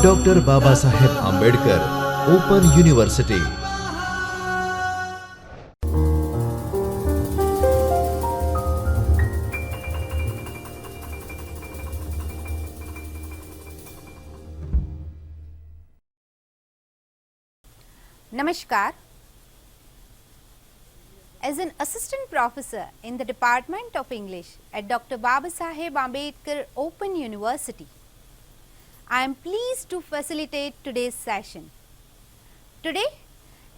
Dr. Babasaheb Ambedkar, Open University. Namaskar. As an assistant professor in the Department of English at Dr. Babasaheb Ambedkar Open University, I am pleased to facilitate today's session. Today,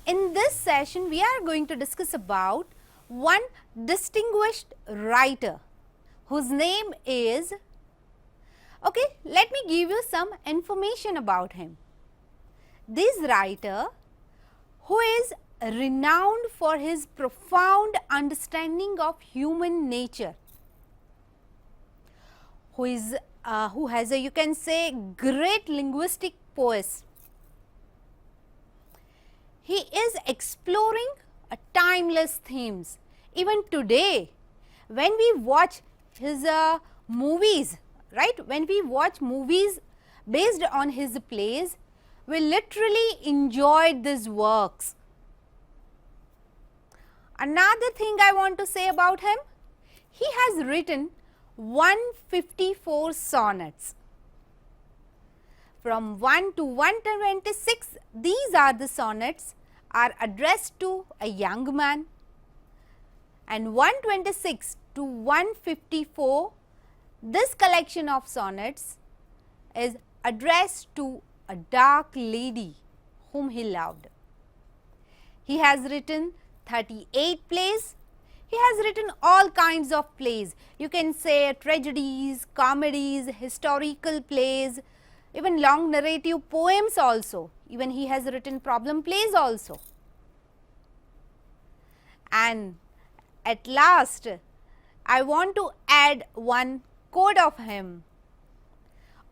in this session, we are going to discuss about one distinguished writer whose name is, let me give you some information about him. This writer, who is renowned for his profound understanding of human nature, who has a, you can say, great linguistic prowess. He is exploring timeless themes. Even today, when we watch his movies, right, when we watch movies based on his plays, we literally enjoyed these works. Another thing I want to say about him, he has written 154 sonnets. From 1 to 126, these are the sonnets are addressed to a young man, and 126 to 154, this collection of sonnets is addressed to a dark lady whom he loved. He has written 38 plays. He has written all kinds of plays. You can say tragedies, comedies, historical plays, even long narrative poems also. Even he has written problem plays also. And at last, I want to add one quote of him.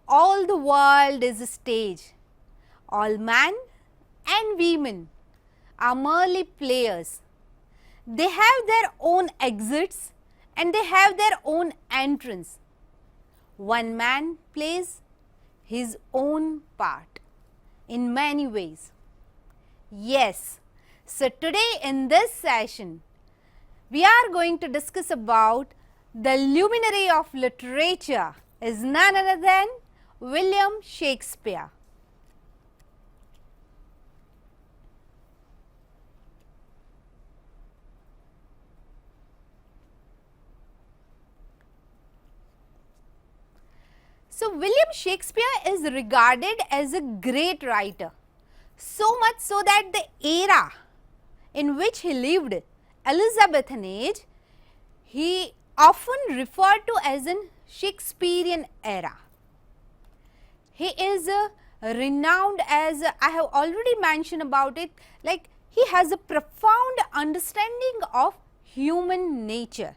All the world is a stage. All men and women are merely players. They have their own exits and they have their own entrance. One man plays his own part in many ways. Yes, so today in this session, we are going to discuss about the luminary of literature is none other than William Shakespeare. So, William Shakespeare is regarded as a great writer, so much so that the era in which he lived, Elizabethan age, he often referred to as an Shakespearean era. He is renowned as, I have already mentioned about it, like he has a profound understanding of human nature.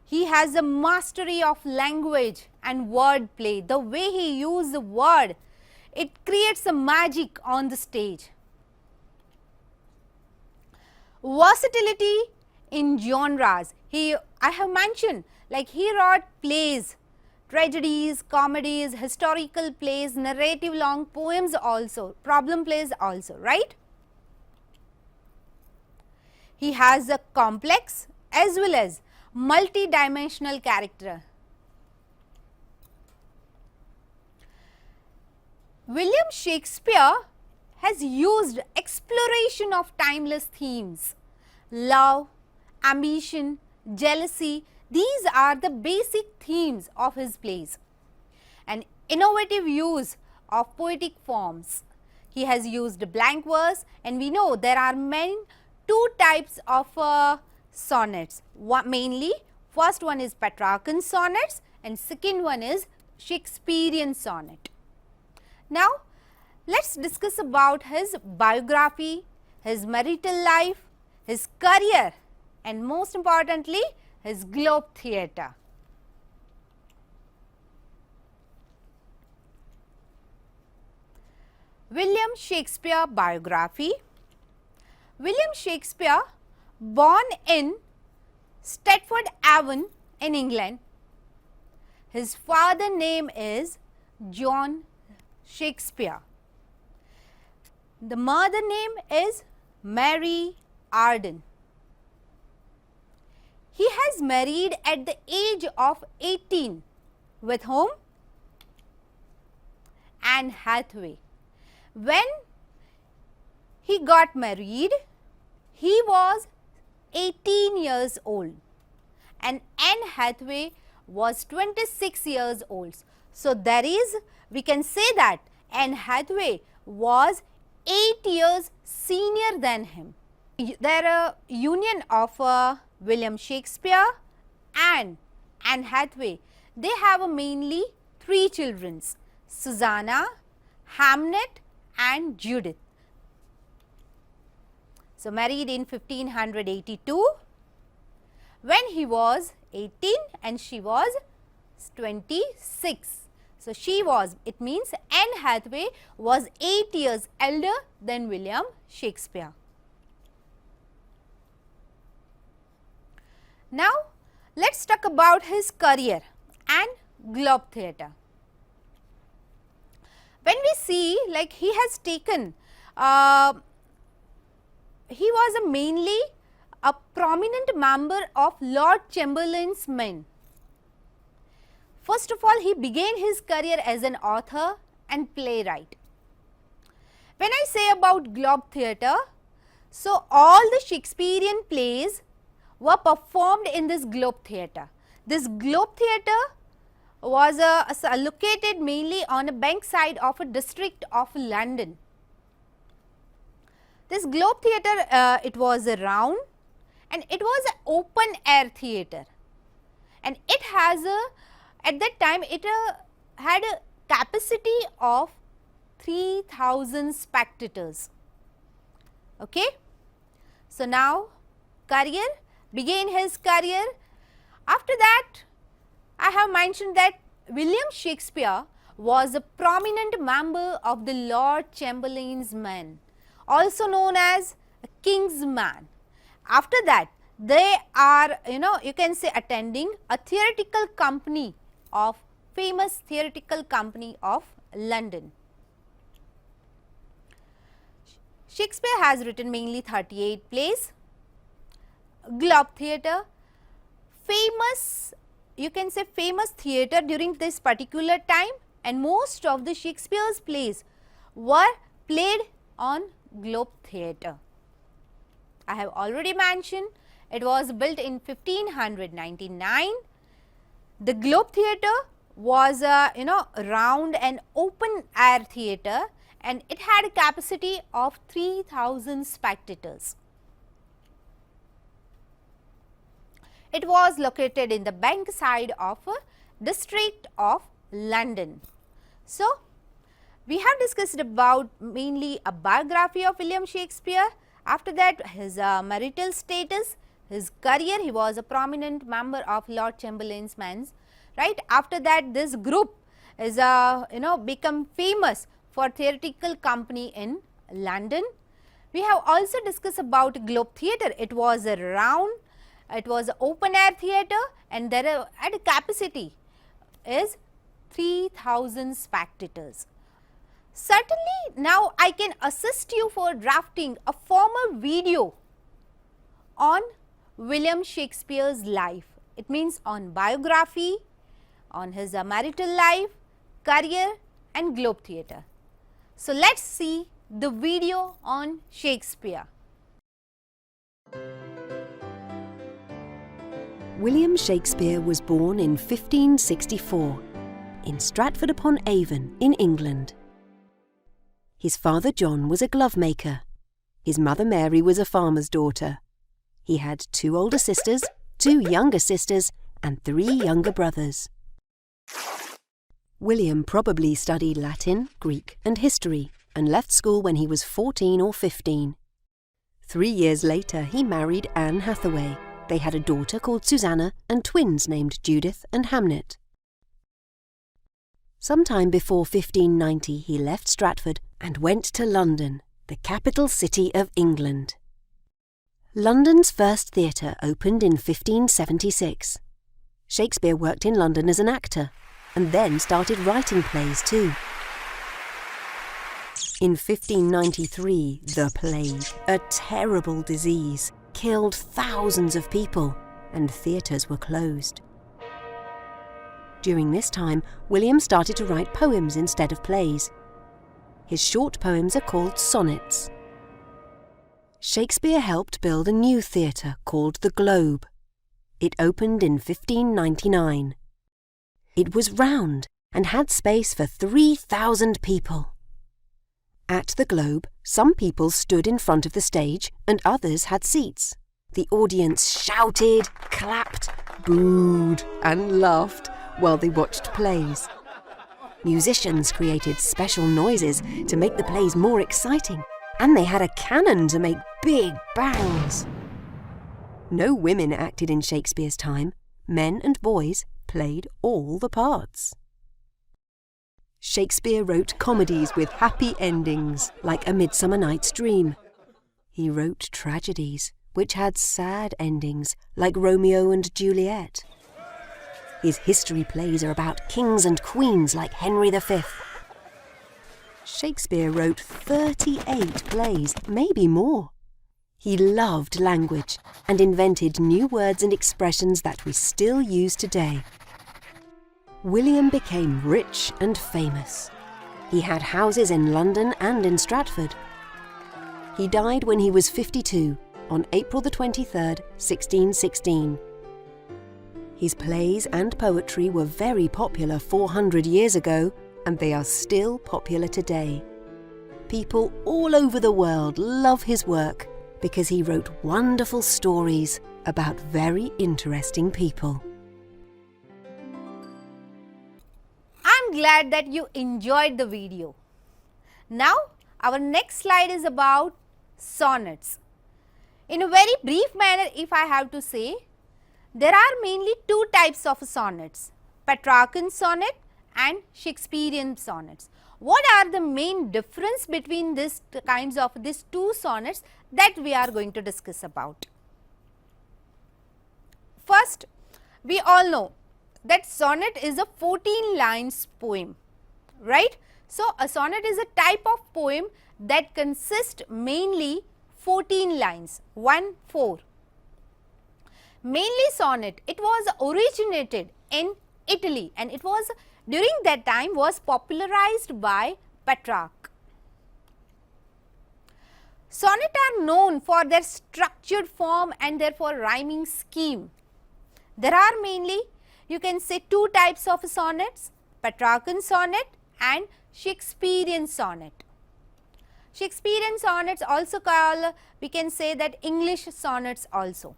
He has a mastery of language and wordplay. The way he uses the word, it creates a magic on the stage. Versatility in genres. I have mentioned, like he wrote plays, tragedies, comedies, historical plays, narrative long poems also, problem plays also, right? He has a complex as well as multi-dimensional character. William Shakespeare has used exploration of timeless themes, love, ambition, jealousy. These are the basic themes of his plays. An innovative use of poetic forms. He has used blank verse, and we know there are two types of sonnets. Mainly, first one is Petrarchan sonnets and second one is Shakespearean sonnet. Now, let us discuss about his biography, his marital life, his career, and most importantly, his Globe Theatre. William Shakespeare biography. William Shakespeare, born in Stratford-upon-Avon in England. His father's name is John Shakespeare. The mother name is Mary Arden. He has married at the age of 18 with whom? Anne Hathaway. When he got married, he was 18 years old and Anne Hathaway was 26 years old. So, we can say that Anne Hathaway was 8 years senior than him. Their union of William Shakespeare and Anne Hathaway, they have mainly 3 children, Susanna, Hamnet and Judith. So, married in 1582 when he was 18 and she was 26. So, it means Anne Hathaway was 8 years elder than William Shakespeare. Now, let us talk about his career and Globe Theatre. When we see like he has taken, he was mainly a prominent member of Lord Chamberlain's men. First of all, he began his career as an author and playwright. When I say about Globe Theatre, so all the Shakespearean plays were performed in this Globe Theatre. This Globe Theatre was located mainly on a bank side of a district of London. This Globe Theatre, it was a round and it was an open air theatre, and it has at that time it had a capacity of 3000 spectators. Okay. So, now began his career. After that, I have mentioned that William Shakespeare was a prominent member of the Lord Chamberlain's men, also known as a king's man. After that, they are, you can say, attending a theatrical company of famous theatrical company of London. Shakespeare has written mainly 38 plays. Globe Theatre, famous, you can say famous theatre during this particular time, and most of the Shakespeare's plays were played on Globe Theatre. I have already mentioned it was built in 1599. The Globe Theatre was a round and open air theatre, and it had a capacity of 3000 spectators. It was located in the bank side of a district of London. So, we have discussed about mainly a biography of William Shakespeare. After that, his marital status, his career, he was a prominent member of Lord Chamberlain's men, right. After that, this group is become famous for theatrical company in London. We have also discussed about Globe Theatre. It was a round, it was an open air theatre, and there at a capacity is 3000 spectators. Certainly, now I can assist you for drafting a formal video on William Shakespeare's life. It means on biography, on his marital life, career and Globe Theatre. So, let us see the video on Shakespeare. William Shakespeare was born in 1564 in Stratford-upon-Avon in England. His father John was a glove maker. His mother Mary was a farmer's daughter. He had 2 older sisters, 2 younger sisters and 3 younger brothers. William probably studied Latin, Greek and history and left school when he was 14 or 15. 3 years later he married Anne Hathaway. They had a daughter called Susanna and twins named Judith and Hamnet. Sometime before 1590 he left Stratford and went to London, the capital city of England. London's first theatre opened in 1576. Shakespeare worked in London as an actor. and then started writing plays too. In 1593, the plague, a terrible disease, killed thousands of people, and theatres were closed. During this time, William started to write poems instead of plays. His short poems are called sonnets. Shakespeare helped build a new theatre called the Globe. It opened in 1599. It was round and had space for 3,000 people. At the Globe, some people stood in front of the stage and others had seats. The audience shouted, clapped, booed and laughed while they watched plays. Musicians created special noises to make the plays more exciting, and they had a cannon to make big bangs. No women acted in Shakespeare's time. Men and boys played all the parts. Shakespeare wrote comedies with happy endings, like A Midsummer Night's Dream. He wrote tragedies, which had sad endings, like Romeo and Juliet. His history plays are about kings and queens, like Henry V. Shakespeare wrote 38 plays, maybe more. He loved language and invented new words and expressions that we still use today. William became rich and famous. He had houses in London and in Stratford. He died when he was 52, on April the 23rd, 1616. His plays and poetry were very popular 400 years ago, and they are still popular today. People all over the world love his work because he wrote wonderful stories about very interesting people. I'm glad that you enjoyed the video. Now, our next slide is about sonnets. In a very brief manner, if I have to say, there are mainly two types of sonnets, Petrarchan sonnet and Shakespearean sonnets. What are the main difference between these two sonnets that we are going to discuss about? First, we all know that sonnet is a 14 lines poem, right? So, a sonnet is a type of poem that consists mainly 14 lines, 1-4. Mainly sonnet, it was originated in Italy, and it was during that time was popularized by Petrarch. Sonnet are known for their structured form and therefore rhyming scheme. There are mainly, you can say, two types of sonnets, Petrarchan sonnet and Shakespearean sonnet. Shakespearean sonnets also called, we can say that English sonnets also.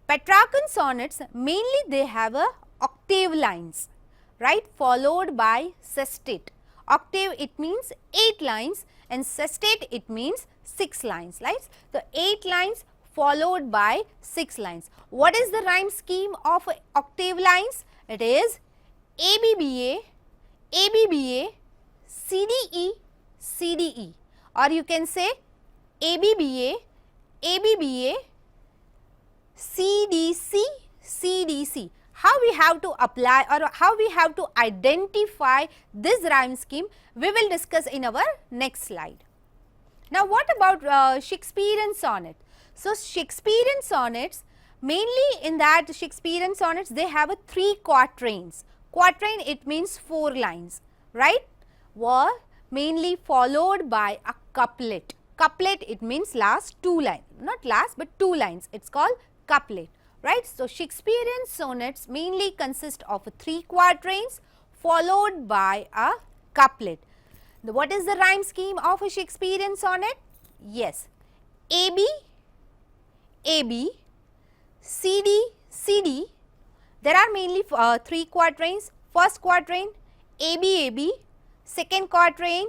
Petrarchan sonnets mainly they have a octave lines, right, followed by sestet. Octave it means 8 lines and sestet it means 6 lines, right. So, 8 lines followed by 6 lines. What is the rhyme scheme of octave lines? It is ABBA, ABBA, CDE, CDE, or you can say ABBA, ABBA, CDC, CDC. How we have to apply or how we have to identify this rhyme scheme, we will discuss in our next slide. Now, what about Shakespearean sonnet? So, Shakespearean sonnets, mainly in that Shakespearean sonnets, they have a 3 quatrains. Quatrain it means 4 lines, right, were mainly followed by a couplet. Couplet it means last 2 lines, not last but 2 lines, it is called couplet, right. So, Shakespearean sonnets mainly consist of 3 quatrains followed by a couplet. What is the rhyme scheme of a Shakespearean sonnet? Yes, AB, AB, CD, CD. There are mainly 3 quatrains. First quatrain AB, AB, second quatrain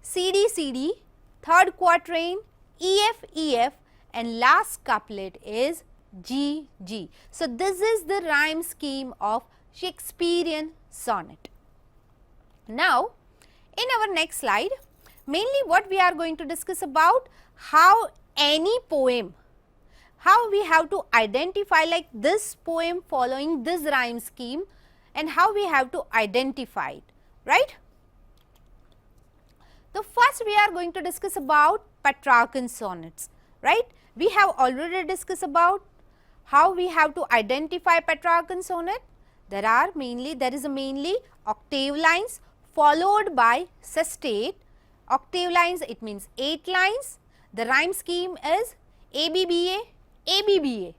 CD, CD, third quatrain EF, EF, and last couplet is G, G. So, this is the rhyme scheme of Shakespearean sonnet. Now, in our next slide, mainly what we are going to discuss about how any poem, how we have to identify like this poem following this rhyme scheme and how we have to identify it, right? So, first we are going to discuss about Petrarchan sonnets, right? We have already discussed about how we have to identify Petrarchan sonnet. There is mainly octave lines followed by sestate. Octave lines, it means 8 lines. The rhyme scheme is ABBA, ABBA,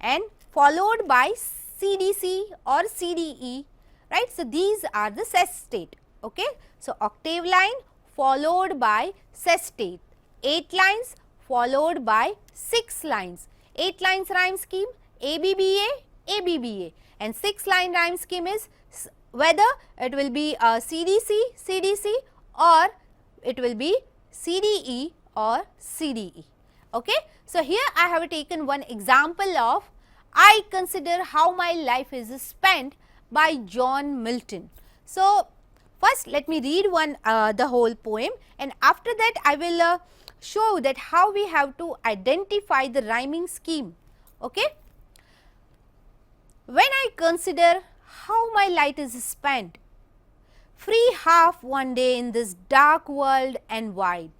and followed by CDC or CDE, right? So, these are the sestate, okay. So, octave line followed by sestate, 8 lines followed by 6 lines, 8 lines rhyme scheme ABBA, ABBA, and 6 line rhyme scheme is whether it will be CDC, CDC, or it will be CDE or CDE, okay. So, here I have taken one example of I consider how my life is spent by John Milton. So, first let me read the whole poem, and after that I will show that how we have to identify the rhyming scheme, okay. When I consider how my life is spent, free half one day in this dark world and wide,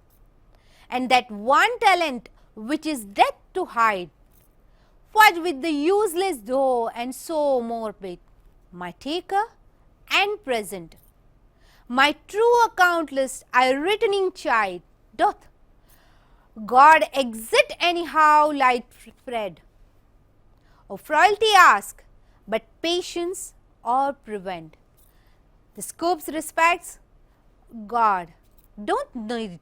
and that one talent which is death to hide, forged with the useless though and so morbid, my taker and present, my true account list I written child, doth God exit anyhow light spread, or frailty ask, but patience or prevent. The scopes respects God, don't need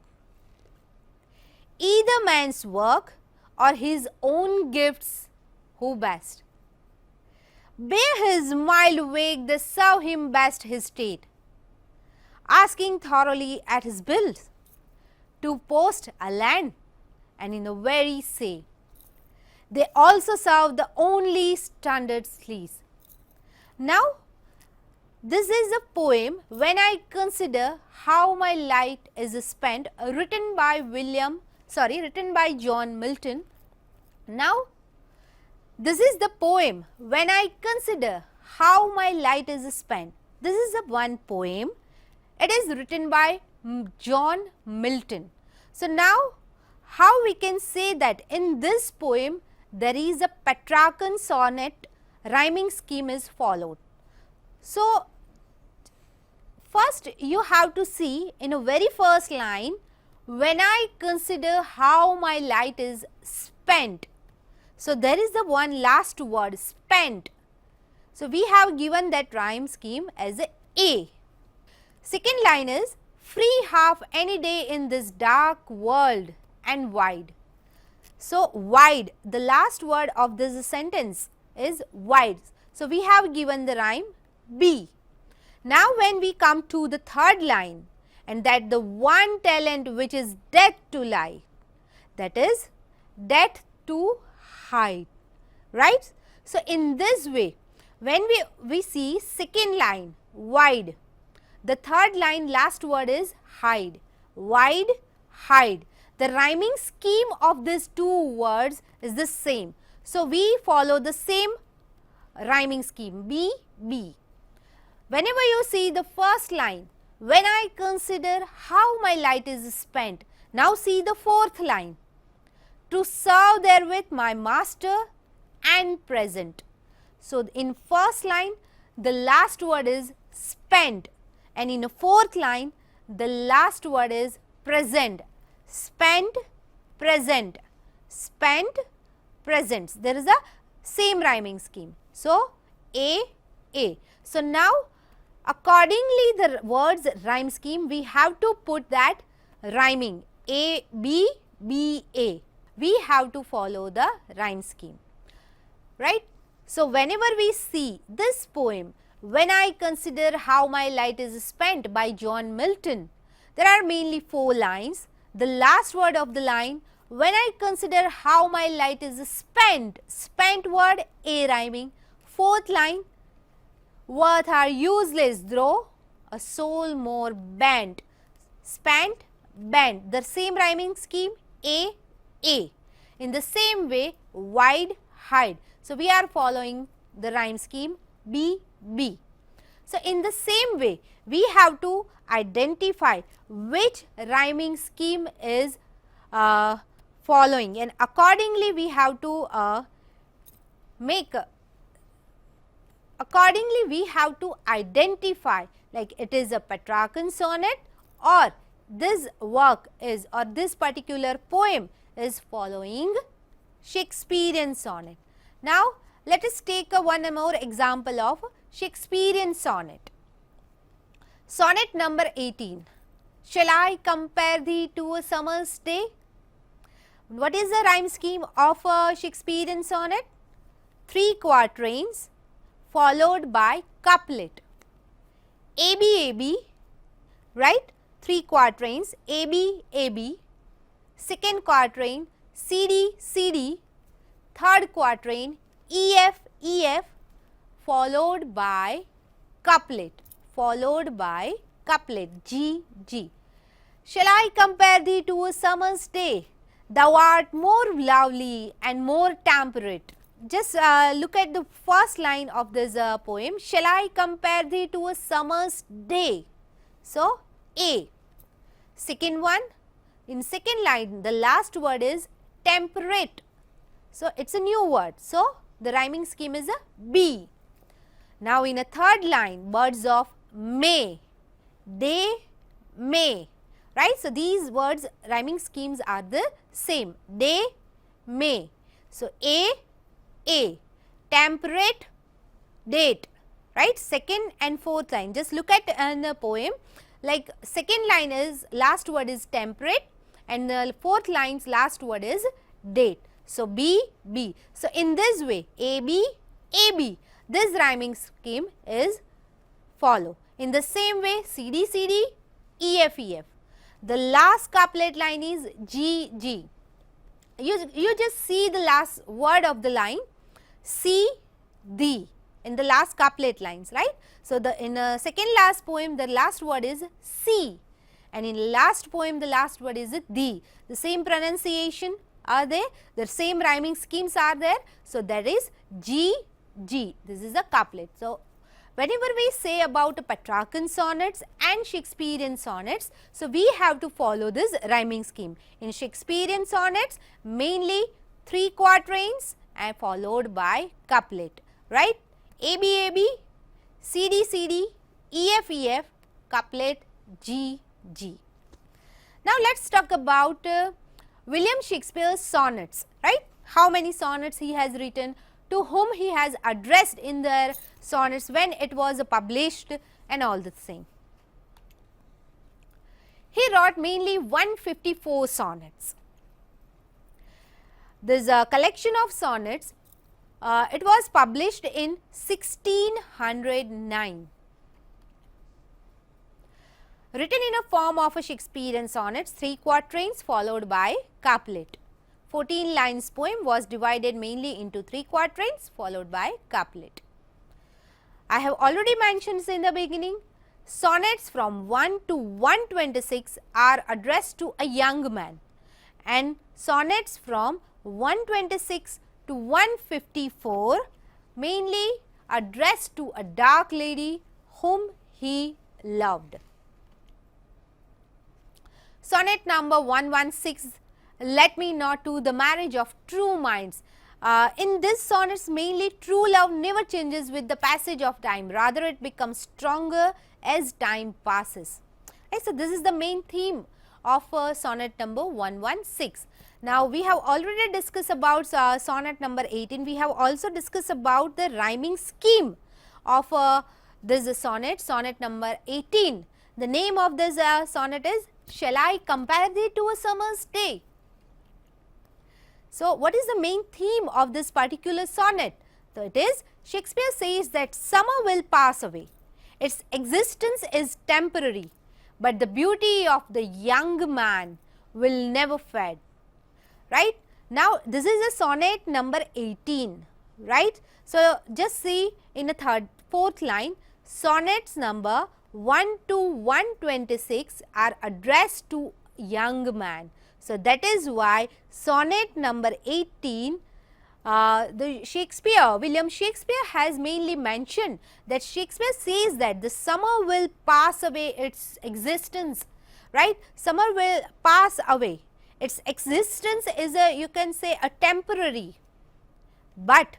either man's work or his own gifts who best. Bear his mild wake that serve him best his state, asking thoroughly at his bills to post a land, and in the very say, they also serve the only standard sleaze. Now, this is a poem when I consider how my life is spent, written by John Milton. Now, this is the poem when I consider how my life is spent. This is a one poem. It is written by John Milton. So, now how we can say that in this poem there is a Petrarchan sonnet rhyming scheme is followed. So, first you have to see in a very first line, when I consider how my life is spent. So, there is the one last word spent. So, we have given that rhyme scheme as A. Second line is free half any day in this dark world and wide. So, wide, the last word of this sentence is wide. So, we have given the rhyme B. Now, when we come to the third line, and that the one talent which is death to lie, that is death to hide, right. So, in this way, when we see second line wide, the third line last word is hide, wide, hide. The rhyming scheme of these two words is the same. So, we follow the same rhyming scheme B, B. Whenever you see the first line, when I consider how my life is spent, now see the fourth line, to serve therewith my master and present. So, in first line the last word is spent, and in the fourth line the last word is present. Spent, present, spent, presents. There is a same rhyming scheme. So, A, A. So, now accordingly the words rhyme scheme, we have to put that rhyming A, B, B, A. We have to follow the rhyme scheme, right. So, whenever we see this poem, when I consider how my life is spent by John Milton, there are mainly 4 lines. The last word of the line, when I consider how my life is spent, spent word A rhyming. Fourth line, worth are useless though a soul more bent, spent, bent. The same rhyming scheme A, A. In the same way, wide, hide. So, we are following the rhyme scheme B, B. So, in the same way, we have to identify which rhyming scheme is following, and accordingly we have to identify like it is a Petrarchan sonnet or this work is, or this particular poem is following Shakespearean sonnet. Now, let us take one more example of Shakespearean sonnet. Sonnet number 18. Shall I compare thee to a summer's day? What is the rhyme scheme of a Shakespearean sonnet? 3 quatrains followed by couplet. A B, right? 3 quatrains, A B, second quatrain, C D, third quatrain, E F, followed by couplet, G. Shall I compare thee to a summer's day? Thou art more lovely and more temperate. Just look at the first line of this poem. Shall I compare thee to a summer's day? So, A. Second one, in second line, the last word is temperate. So, it is a new word. So, the rhyming scheme is a B. Now, in a third line, birds of May, they may, right. So, these words rhyming schemes are the same, they may. So, A, temperate, date, right. Second and fourth line, just look at the poem, like second line is, last word is temperate and the fourth line's last word is date. So, B. So, in this way, A B, this rhyming scheme is follow. In the same way, C D, E F. The last couplet line is G. You just see the last word of the line, C, D in the last couplet lines, right. So, in a second last poem, the last word is C, and in last poem, the last word is D. The same pronunciation are there, the same rhyming schemes are there. So, that is G. This is a couplet. So, whenever we say about Petrarchan sonnets and Shakespearean sonnets, so we have to follow this rhyming scheme. In Shakespearean sonnets, mainly 3 quatrains and followed by couplet, right. A B, C D, E F, couplet G. Now, let us talk about William Shakespeare's sonnets, right. How many sonnets he has written, to whom he has addressed in their sonnets, when it was published and all the same. He wrote mainly 154 sonnets. This collection of sonnets, it was published in 1609. Written in a form of a Shakespearean sonnets, 3 quatrains followed by couplet. 14 lines poem was divided mainly into 3 quatrains followed by couplet. I have already mentioned in the beginning, sonnets from 1 to 126 are addressed to a young man, and sonnets from 126 to 154 mainly addressed to a dark lady whom he loved. Sonnet number 116, let me not to the marriage of true minds. In this sonnets, mainly true love never changes with the passage of time, rather it becomes stronger as time passes. Right, so, this is the main theme of sonnet number 116. Now, we have already discussed about sonnet number 18. We have also discussed about the rhyming scheme of this sonnet, sonnet number 18. The name of this sonnet is Shall I Compare Thee to a Summer's Day? So, what is the main theme of this particular sonnet? So, it is Shakespeare says that summer will pass away. Its existence is temporary, but the beauty of the young man will never fade. Right. Now, this is a sonnet number 18, right. So, just see in the fourth line, sonnets number 1 to 126 are addressed to young man. So, that is why sonnet number 18 William Shakespeare has mainly mentioned that Shakespeare says that the summer will pass away its existence, right? Summer will pass away. Its existence is a, you can say, a temporary, but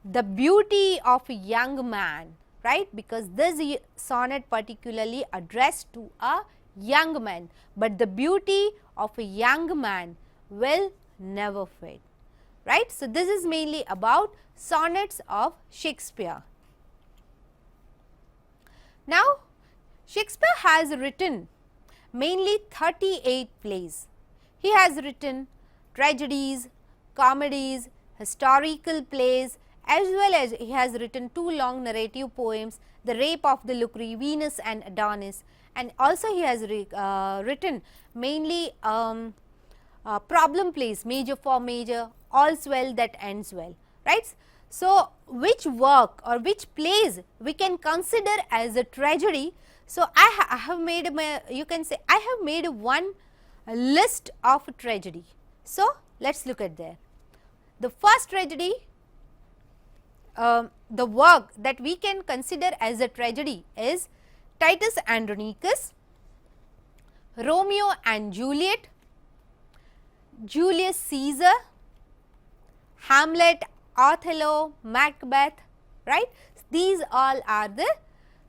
the beauty of a young man, right? Because this sonnet particularly addressed to a young man, but the beauty of a young man will never fade. Right. So, this is mainly about sonnets of Shakespeare. Now, Shakespeare has written mainly 38 plays. He has written tragedies, comedies, historical plays, as well as he has written 2 long narrative poems, The Rape of the Lucre, Venus and Adonis, and also he has written mainly problem plays, Major for Major, All's Well That Ends Well, right. So, which work or which plays we can consider as a tragedy? So, I have made you can say I have made one list of tragedy. So, let us look at there. The first tragedy, the work that we can consider as a tragedy is Titus Andronicus, Romeo and Juliet, Julius Caesar, Hamlet, Othello, Macbeth, right. These all are the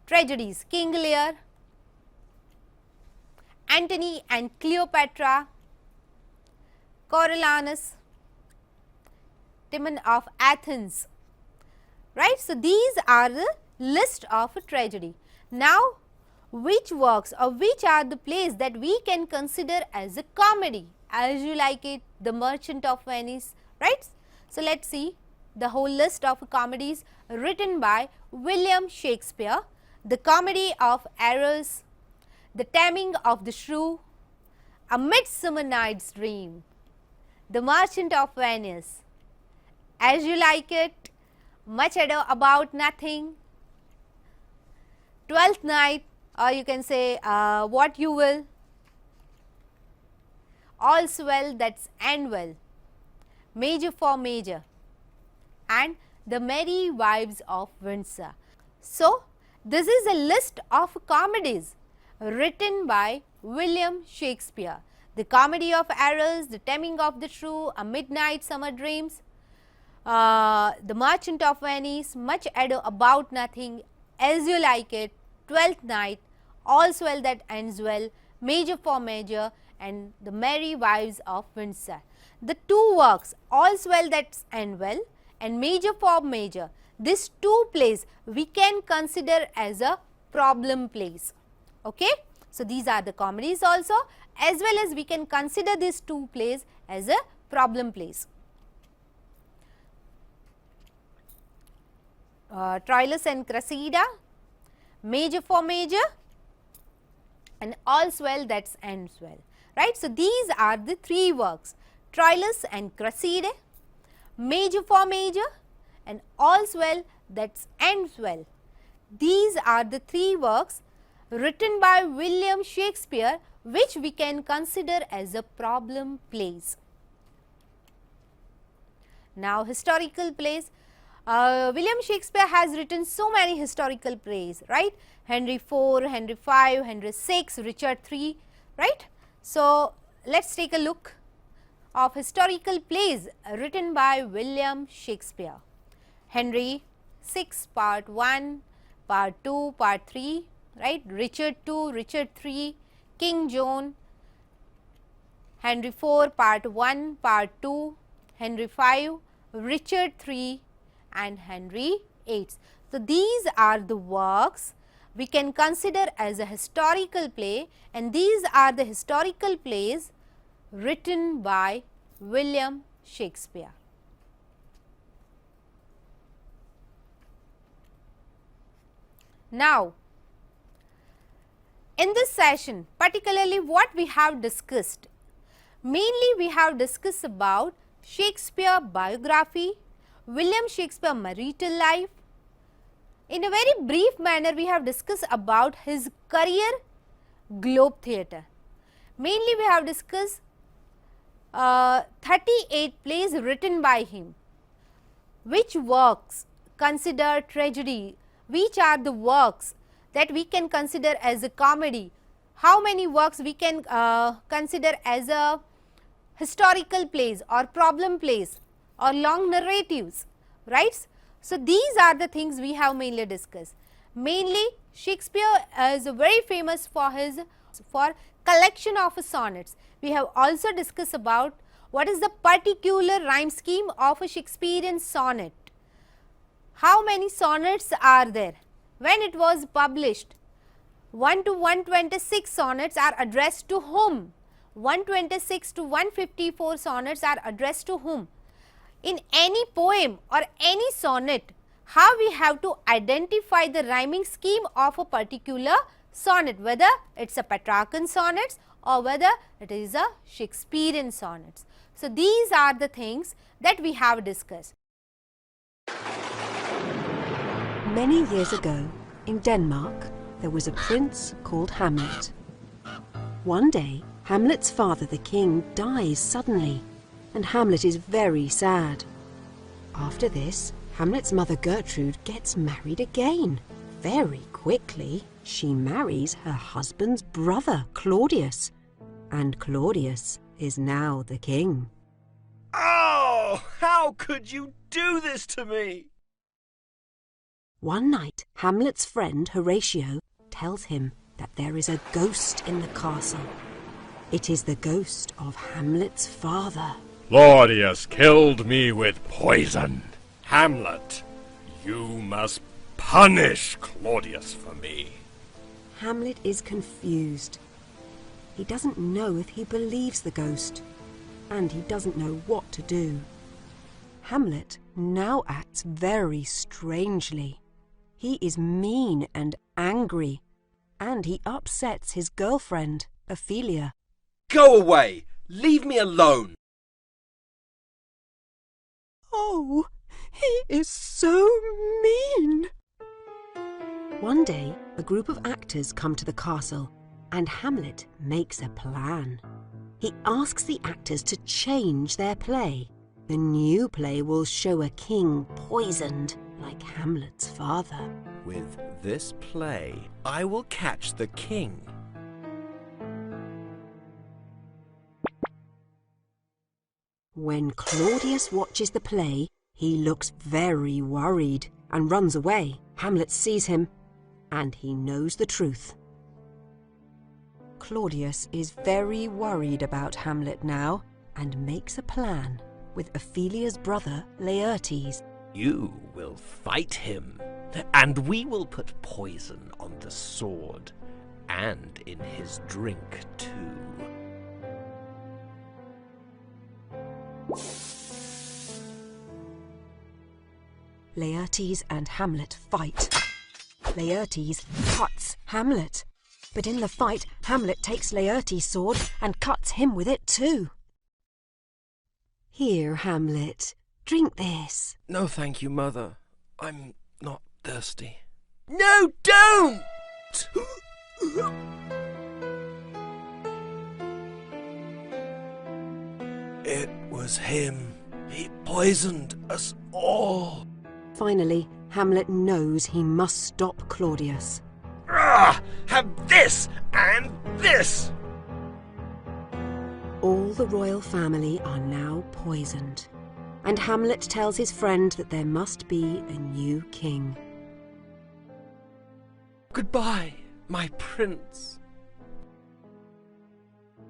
tragedies. King Lear, Antony and Cleopatra, Coriolanus, Timon of Athens, right. So, these are the list of a tragedy. Now, which works or which are the plays that we can consider as a comedy? As You Like It, The Merchant of Venice, right. So, let us see the whole list of comedies written by William Shakespeare. The Comedy of Errors, The Taming of the Shrew, A Midsummer Night's Dream, The Merchant of Venice, As You Like It, Much Ado About Nothing, Twelfth Night, or you can say What You Will, All's Well That's End Well, Major for Major, and The Merry Wives of Windsor. So, this is a list of comedies written by William Shakespeare. The Comedy of Errors, The Taming of the Shrew, A Midnight Summer Dreams, The Merchant of Venice, Much Ado About Nothing, As You Like It, Twelfth Night, All's Well That Ends Well, Major for Major, and The Merry Wives of Windsor. The two works, All's Well That Ends Well and Major for Major, these two plays we can consider as a problem plays. Okay? So, these are the comedies also, as well as we can consider these two plays as a problem plays. Troilus and Cressida, Major for Major, and All's Well That Ends Well, right. So, these are the three works, Troilus and Cressida, Major for Major, and All's Well That Ends Well. These are the three works written by William Shakespeare which we can consider as a problem plays. Now, historical plays. William Shakespeare has written so many historical plays, right. Henry IV, Henry V, Henry VI, Richard III, right. So, let us take a look of historical plays written by William Shakespeare. Henry VI, Part 1, Part 2, Part 3, right. Richard II, Richard III, King John, Henry IV, Part 1, Part 2, Henry V, Richard III, and Henry VIII. So, these are the works we can consider as a historical play, and these are the historical plays written by William Shakespeare. Now, in this session, particularly what we have discussed, mainly we have discussed about Shakespeare biography, William Shakespeare marital life. In a very brief manner, we have discussed about his career, Globe Theatre. Mainly we have discussed 38 plays written by him. which works consider tragedy, which are the works that we can consider as a comedy, how many works we can consider as a historical plays or problem plays or long narratives, right. So, these are the things we have mainly discussed. Mainly Shakespeare is very famous for his collection of sonnets. We have also discussed about what is the particular rhyme scheme of a Shakespearean sonnet. How many sonnets are there? When it was published, 1 to 126 sonnets are addressed to whom? 126 to 154 sonnets are addressed to whom? In any poem or any sonnet, how we have to identify the rhyming scheme of a particular sonnet, whether it is a Petrarchan sonnets or whether it is a Shakespearean sonnets. So, these are the things that we have discussed. Many years ago, in Denmark, there was a prince called Hamlet. One day, Hamlet's father, the king, dies suddenly, and Hamlet is very sad. After this, Hamlet's mother Gertrude gets married again. Very quickly, she marries her husband's brother, Claudius, and Claudius is now the king. Oh, how could you do this to me? One night, Hamlet's friend Horatio tells him that there is a ghost in the castle. It is the ghost of Hamlet's father. Claudius killed me with poison. Hamlet, you must punish Claudius for me. Hamlet is confused. He doesn't know if he believes the ghost, and he doesn't know what to do. Hamlet now acts very strangely. He is mean and angry, and he upsets his girlfriend, Ophelia. Go away! Leave me alone! Oh, he is so mean! One day, a group of actors come to the castle, and Hamlet makes a plan. He asks the actors to change their play. The new play will show a king poisoned like Hamlet's father. With this play, I will catch the king. When Claudius watches the play, he looks very worried and runs away. Hamlet sees him, and he knows the truth. Claudius is very worried about Hamlet now and makes a plan with Ophelia's brother Laertes. You will fight him, and we will put poison on the sword and in his drink too. Laertes and Hamlet fight. Laertes cuts Hamlet, but in the fight, Hamlet takes Laertes' sword and cuts him with it too. Here, Hamlet, drink this. No, thank you, Mother. I'm not thirsty. No, don't! It was him. He poisoned us all. Finally, Hamlet knows he must stop Claudius. Have this and this! All the royal family are now poisoned, and Hamlet tells his friend that there must be a new king. Goodbye, my prince.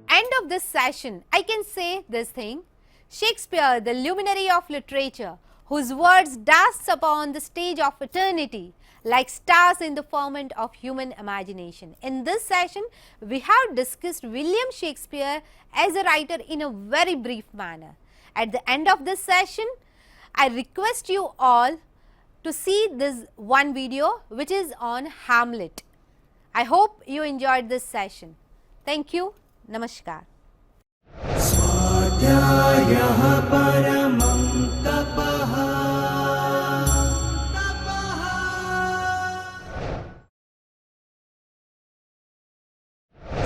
End of this session, I can say this thing. Shakespeare, the luminary of literature, whose words dance upon the stage of eternity like stars in the firmament of human imagination. In this session, we have discussed William Shakespeare as a writer in a very brief manner. At the end of this session, I request you all to see this one video which is on Hamlet. I hope you enjoyed this session. Thank you. Namaskar.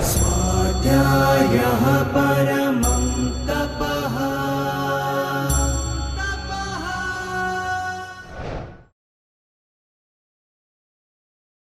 स्वाध्यायः